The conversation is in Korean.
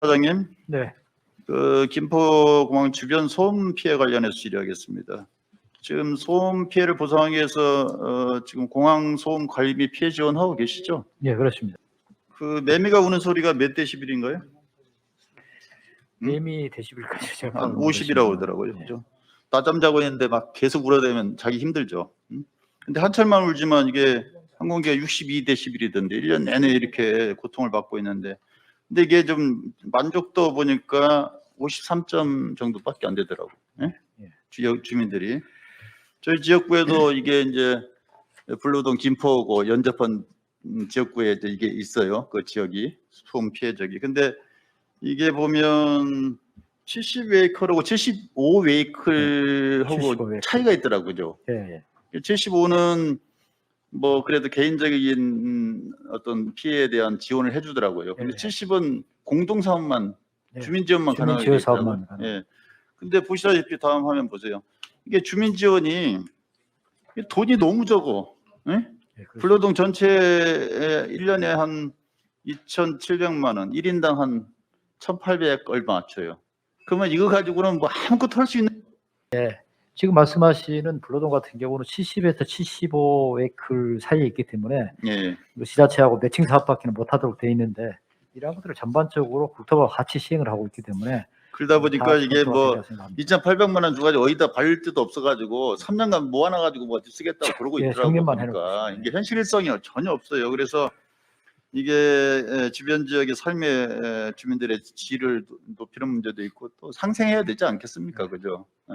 사장님, 네. 김포공항 주변 소음 피해 관련해서 질의하겠습니다. 지금 소음 피해를 보상하기 위해서 지금 공항 소음 관리 및 피해 지원하고 계시죠? 예, 그렇습니다. 그 매미가 우는 소리가 몇 데시벨인가요? 매미 데시벨까지 제가 한 모르겠습니다. 50이라고 하더라고요. 예. 그죠? 낮잠 자고 있는데 막 계속 울어대면 자기 힘들죠. 근데 한철만 울지만 이게 항공기가 62데시벨이던데 1년 내내 이렇게 고통을 받고 있는데, 근데 이게 좀 만족도 보니까 53점 정도밖에 안 되더라고. 예? 예. 지역 주민들이. 저희 지역구에도 이게 이제 블루동 김포고 연접한 지역구에 이제 이게 있어요. 그 지역이 소음 피해적이. 근데 이게 보면 70웨이클하고 75웨이클하고 75웨이클. 차이가 있더라고요. 예, 예. 75는 뭐 그래도 개인적인 어떤 피해에 대한 지원을 해주더라고요. 근데 예. 70은 공동사업만 예. 주민 지원만 가능하게 주민 돼 지원 있더라고요. 사업만 가능. 예. 근데 보시다시피 다음 화면 보세요. 이게 주민 지원이 돈이 너무 적어. 예? 예, 그렇습니다. 불로동 전체에 1년에 한 2,700만 원, 1인당 한 1,800 얼마 줘요. 그러면 이거 가지고는 뭐 아무것도 할 수 있는. 지금 말씀하시는 블로동 같은 경우는 70에서 75웨이클 사이에 있기 때문에 예. 뭐 지자체하고 매칭 사업밖에는 못하도록 돼 있는데 이러한 것들을 전반적으로 국토부가 같이 시행을 하고 있기 때문에 그러다 보니까 이게 뭐 생각합니다. 2,800만 원 주가지고 어디다 발릴 데도 없어가지고 3년간 모아놔가지고 뭐 쓰겠다고 그러고 예, 있더라고요. 성년만 보니까 해놓고 이게 현실성이 전혀 없어요. 그래서 이게 주변 지역의 삶의 주민들의 질을 높이는 문제도 있고 또 상생해야 되지 않겠습니까, 그죠? 예?